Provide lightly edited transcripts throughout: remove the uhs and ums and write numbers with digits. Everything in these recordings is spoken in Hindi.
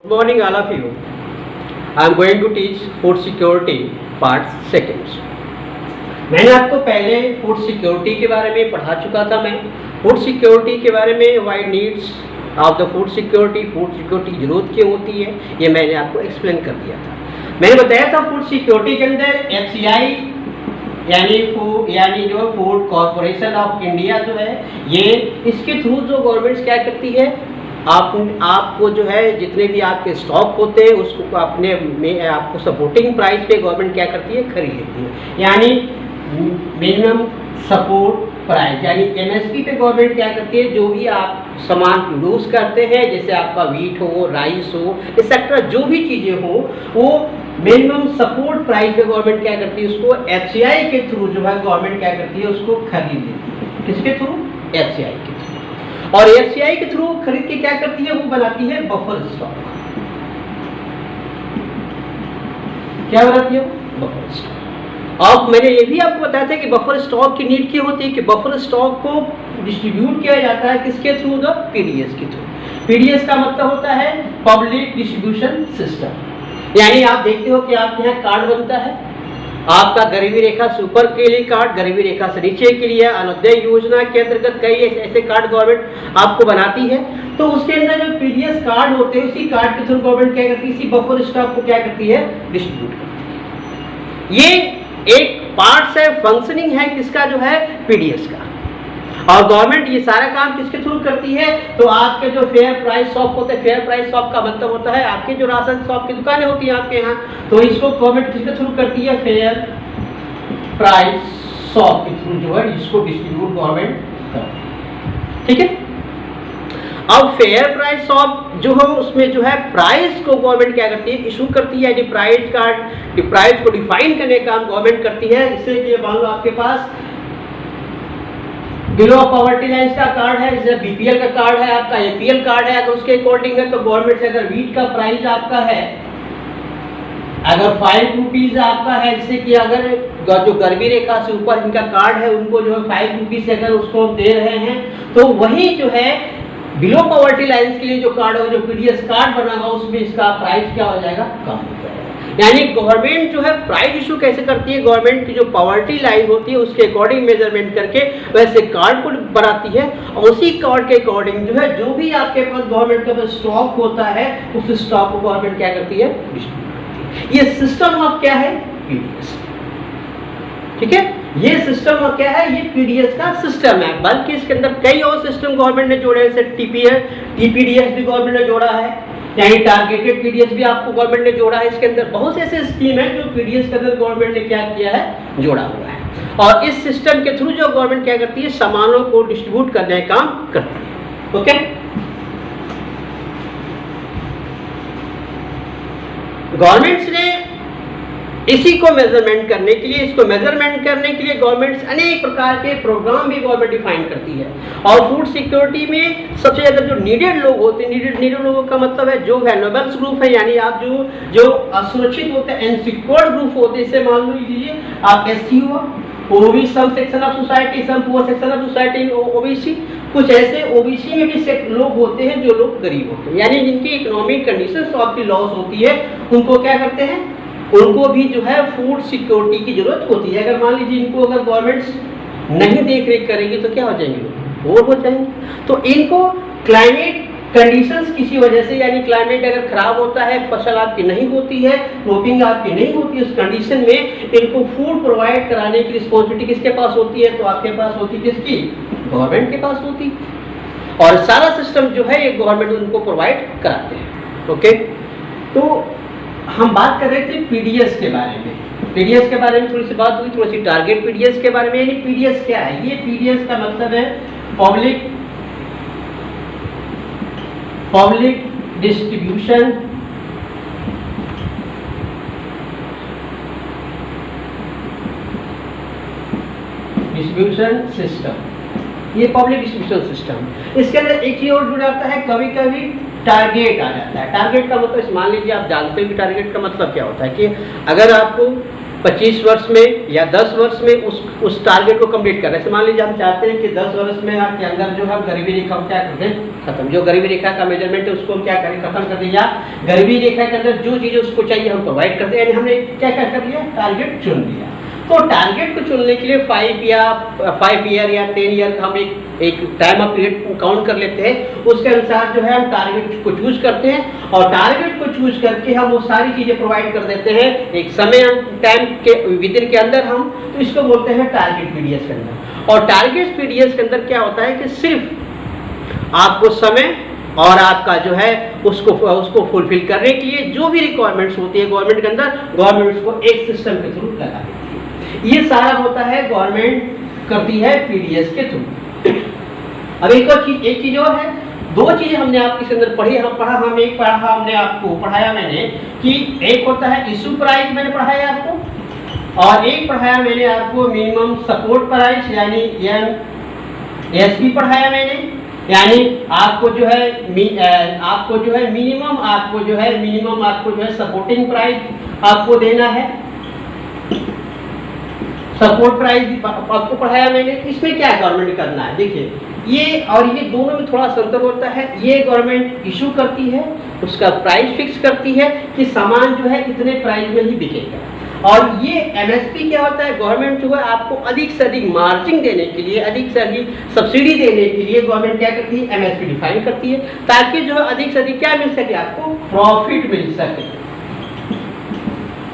Good morning, all of you. I am going to teach food security part second. मैंने आपको पहले फूड सिक्योरिटी के बारे में पढ़ा चुका था। मैं फूड सिक्योरिटी के बारे में why needs of the food security की जरूरत क्यों होती है, ये मैंने आपको एक्सप्लेन कर दिया था। मैंने बताया था फूड सिक्योरिटी के अंदर एफसीआई यानी जो फूड कॉरपोरेशन ऑफ इंडिया जो है, ये इसके थ्रू जो गवर्नमेंट क्या करती है, आपको जो है जितने भी आपके स्टॉक होते हैं उसको अपने में आपको सपोर्टिंग प्राइस पे गवर्नमेंट क्या करती है, खरीद लेती है। यानी मिनिमम सपोर्ट प्राइस यानी एमएसपी पे गवर्नमेंट क्या करती है, जो भी आप सामान प्रोड्यूस करते हैं, जैसे आपका वीट हो, राइस हो, एक्सेट्रा जो भी चीज़ें हो, वो मिनिमम सपोर्ट प्राइस पे गवर्नमेंट क्या करती है, उसको एफसीआई के थ्रू जो है गवर्नमेंट क्या करती है, उसको खरीद लेती है। किसके थ्रू? एफसीआई के थ्रू। और एफसीआई के थ्रू खरीद के क्या करती है, वो बनाती है बफर स्टॉक। क्या बनाती है? Buffer stock. अब मैंने ये भी आपको बताया था कि बफर स्टॉक की नीड क्या होती है, कि बफर स्टॉक को डिस्ट्रीब्यूट किया जाता है किसके थ्रू? द पीडीएस के थ्रू। पीडीएस का मतलब होता है पब्लिक डिस्ट्रीब्यूशन सिस्टम। यानी आप देखते हो कि आपके यहाँ कार्ड बनता है, आपका गरीबी रेखा से ऊपर के लिए कार्ड, गरीबी रेखा से नीचे के लिए, अंत्योदय योजना के अंतर्गत कई ऐसे कार्ड गवर्नमेंट आपको बनाती है। तो उसके अंदर जो पीडीएस कार्ड होते हैं, उसी कार्ड के थ्रू गवर्नमेंट क्या करती है, इसी बफर स्टॉक को क्या करती है, डिस्ट्रीब्यूट करती है। ये एक पार्ट है, फंक्शनिंग है किसका, जो है पीडीएस का। और गवर्नमेंट ये सारा काम किसके थ्रू करती है, तो आपके जो फेयर प्राइस शॉप होते हैं, फेयर प्राइस शॉप का मतलब होता है आपके जो राशन शॉप की दुकानें होती हैं आपके यहाँ, तो इसको गवर्नमेंट किसके थ्रू करती है, फेयर प्राइस शॉप के थ्रू जो है इसको डिस्ट्रीब्यूट गवर्नमेंट करती है। ठीक है। अब फेयर प्राइस शॉप जो हो, उसमें जो है प्राइस को गवर्नमेंट क्या करती है, इशू करती है। प्राइस कार्ड, प्राइस को डिफाइन करने का काम गवर्नमेंट करती है। इससे कि मान लो आपके पास बिलो पॉवर्टी लाइन का कार्ड है, जैसे बीपीएल का कार्ड है, आपका एपीएल कार्ड है, अगर उसके अकॉर्डिंग है तो गवर्नमेंट से अगर वीट का प्राइस आपका है, अगर 5 रुपीज आपका है, जैसे कि अगर जो गरीबी रेखा से ऊपर इनका कार्ड है, उनको जो है 5 रुपीज से अगर उसको दे रहे हैं, तो वही जो है बिलो पॉवर्टी लाइन के लिए जो कार्ड होगा, जो पीडीएस कार्ड बना हुआ, उसमें इसका प्राइस क्या हो जाएगा, कम हो जाएगा। यानी गवर्नमेंट जो है प्राइस इशू कैसे करती है, गवर्नमेंट की जो पॉवर्टी लाइन होती है उसके अकॉर्डिंग मेजरमेंट करके वैसे कार्ड को बनाती है, और उसी कार्ड के अकॉर्डिंग जो है जो भी आपके पास गवर्नमेंट के पास स्टॉक होता है, उस स्टॉक को गवर्नमेंट क्या करती है, डिस्ट्रीब्यूट करती है। ये सिस्टम ऑफ क्या है, पीडीएस। ठीक है, ये सिस्टम ऑफ क्या है, ये पीडीएस का सिस्टम है। बल्कि इसके अंदर कई और सिस्टम गवर्नमेंट ने जोड़े हैं, जैसे टीपीडीएस भी गवर्नमेंट ने जोड़ा है, यानी टारगेटेड पीडीएस भी आपको गवर्नमेंट ने जोड़ा है। इसके अंदर बहुत से ऐसे स्कीम है जो पीडीएस के अंदर गवर्नमेंट ने क्या किया है, जोड़ा हुआ है। और इस सिस्टम के थ्रू जो गवर्नमेंट क्या करती है, सामानों को डिस्ट्रीब्यूट करने का काम करती है। ओके, गवर्नमेंट ने इसी को मेजरमेंट करने के लिए, इसको मेजरमेंट करने के लिए गवर्नमेंट अनेक प्रकार के प्रोग्राम भी गवर्नमेंट डिफाइन करती है। और फूड सिक्योरिटी में सबसे ज़्यादा जो नीडेड लोग होते हैं, नीडेड लोगों का मतलब है जो वैल्यूएबल्स ग्रुप है, यानी आप जो असुरक्षित होते हैं, इनसिक्योर्ड ग्रुप होते हैं। इसे मान लीजिए आप एससी हुआ, OB some section of society, some poor section of society in OBC. कुछ ऐसे ओबीसी में भी लोग होते हैं जो लोग गरीब होते हैं, यानी जिनकी economic conditions of the loss होती है, उनको क्या करते हैं, उनको भी जो है फूड सिक्योरिटी की जरूरत होती है। अगर मान लीजिए इनको अगर गवर्नमेंट नहीं देख रेख करेगी तो क्या हो जाएंगे, वो हो जाएंगे। तो इनको क्लाइमेट कंडीशंस किसी वजह से, यानी क्लाइमेट अगर खराब होता है, फसल आपकी नहीं होती है, क्रॉपिंग आपकी नहीं होती है, उस कंडीशन में इनको फूड प्रोवाइड कराने की रिस्पॉन्सिबिलिटी किसके पास होती है, तो आपके पास होती है, किसकी, गवर्नमेंट के पास होती है। और सारा सिस्टम जो है ये गवर्नमेंट उनको प्रोवाइड कराते हैं। ओके, तो हम बात कर रहे थे पीडीएस के बारे में। पीडीएस के बारे में थोड़ी सी बात हुई, थोड़ी सी टारगेट पीडीएस के बारे में। यानी पीडीएस क्या है, ये पीडीएस का मतलब है पब्लिक डिस्ट्रीब्यूशन सिस्टम। ये पब्लिक डिस्ट्रीब्यूशन सिस्टम, इसके अंदर एक ही और जुड़ा होता है, कभी कभी टारगेट आ जाता है। टारगेट का मतलब मान लीजिए आप जानते हैं कि टारगेट का मतलब क्या होता है, कि अगर आपको 25 वर्ष में या 10 वर्ष में उस टारगेट को कंप्लीट कर रहे हैं। मान लीजिए हम चाहते हैं कि 10 वर्ष में आपके अंदर जो है गरीबी रेखा को क्या कर दें, खत्म। जो गरीबी रेखा का मेजरमेंट है उसको हम क्या करें, खत्म कर दें, या गरीबी रेखा के अंदर जो चीज़ें उसको चाहिए हम प्रोवाइड करते हैं। यानी हमने क्या क्या कर लिया, टारगेट चुन लिया। तो टारगेट को चुनने के लिए 5 ईयर या 10 ईयर हम एक टाइम ऑफ पीरियड काउंट कर लेते हैं। उसके अनुसार जो है हम टारगेट को चूज करते हैं और टारगेट को चूज करके हम वो सारी चीज़ें प्रोवाइड कर देते हैं एक समय टाइम के विदिन के अंदर हम, तो इसको बोलते हैं टारगेट पीडीएस के अंदर। और टारगेट पीडीएस के अंदर क्या होता है कि सिर्फ आपको समय और आपका जो है उसको फुलफिल करने के लिए जो भी रिक्वायरमेंट्स होती है गवर्नमेंट के अंदर, गवर्नमेंट उसको एक सिस्टम के थ्रू लगा देती है। ये सारा होता है गवर्नमेंट करती है पीडीएस के थ्रू। अब एक चीज और है, 2 चीजें हमने आपके अंदर पढ़ी, हमने आपको पढ़ाया मैंने कि एक होता है इशू प्राइस, मैंने पढ़ाया आपको, और एक पढ़ाया मैंने आपको मिनिमम सपोर्ट प्राइस यानी एमएसपी पढ़ाया मैंने। यानी आपको जो है मिनिमम सपोर्टिंग प्राइस आपको देना है, सपोर्ट प्राइस आपको पढ़ाया मैंने। इसमें क्या गवर्नमेंट करना है, देखिए ये और ये दोनों में थोड़ा सा अंतर होता है। ये गवर्नमेंट इशू करती है, उसका प्राइस फिक्स करती है कि सामान जो है इतने प्राइस में ही बिकेगा। और ये एमएसपी क्या होता है, गवर्नमेंट जो है आपको अधिक से अधिक मार्जिन देने के लिए, अधिक से अधिक सब्सिडी देने के लिए गवर्नमेंट क्या करती है, एमएसपी डिफाइन करती है, ताकि जो है अधिक से अधिक क्या मिल सके, आपको प्रॉफिट मिल सके।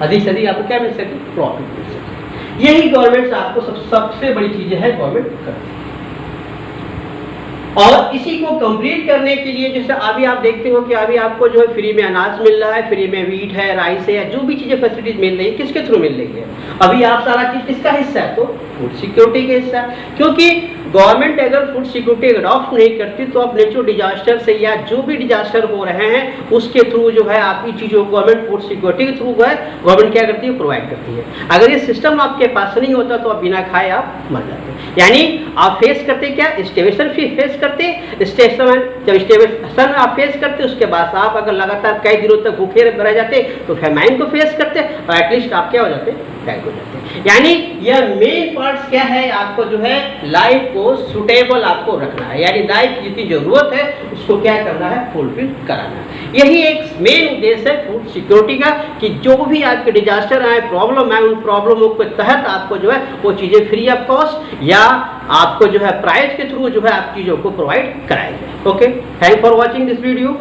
अधिक से अधिक आपको क्या मिल सके, प्रॉफिट मिल सके। यही गवर्नमेंट आपको सबसे बड़ी चीजें है गवर्नमेंट करती है। और इसी को कंप्लीट करने के लिए जैसे अभी आप देखते हो कि अभी आपको जो है फ्री में अनाज मिल रहा है, फ्री में वीट है, राइस है, या जो भी चीजें फैसिलिटीज मिल रही है, किसके थ्रू मिल रही है, अभी आप सारा चीज किसका हिस्सा है, तो फूड सिक्योरिटी का हिस्सा है। क्योंकि गवर्नमेंट अगर फूड सिक्योरिटी अडॉप्ट नहीं करती तो अब नेचुरल डिजास्टर से या जो भी डिजास्टर हो रहे हैं उसके थ्रू जो है आपकी चीज़ों को गवर्नमेंट फूड सिक्योरिटी के थ्रू है गवर्नमेंट क्या करती है, प्रोवाइड करती है। अगर ये सिस्टम आपके पास नहीं होता तो आप बिना खाए आप मर जाते। यानी आप फेस करते क्या, स्टेवेशन फेस करते, जब स्टेवेशन आप फेस करते उसके बाद आप अगर लगातार कई दिनों तक भूखे रह जाते तो फेमाइन को फेस करते और एटलीस्ट आप क्या हो जाते, हो जाते। यानी यह मेन पार्ट्स क्या है, आपको जो है लाइफ को सुटेबल आपको रखना है, यानी लाइफ जितनी जरूरत है उसको क्या करना है, फुलफिल कराना है। यही एक मेन उद्देश्य है फूड सिक्योरिटी का कि जो भी आपके डिजास्टर आए, प्रॉब्लम आए, उन प्रॉब्लमों के तहत आपको जो है वो चीज़ें फ्री ऑफ कॉस्ट या आपको जो है प्राइस के थ्रू जो है आप चीज़ों को प्रोवाइड कराएंगे। Okay, thank for watching this video.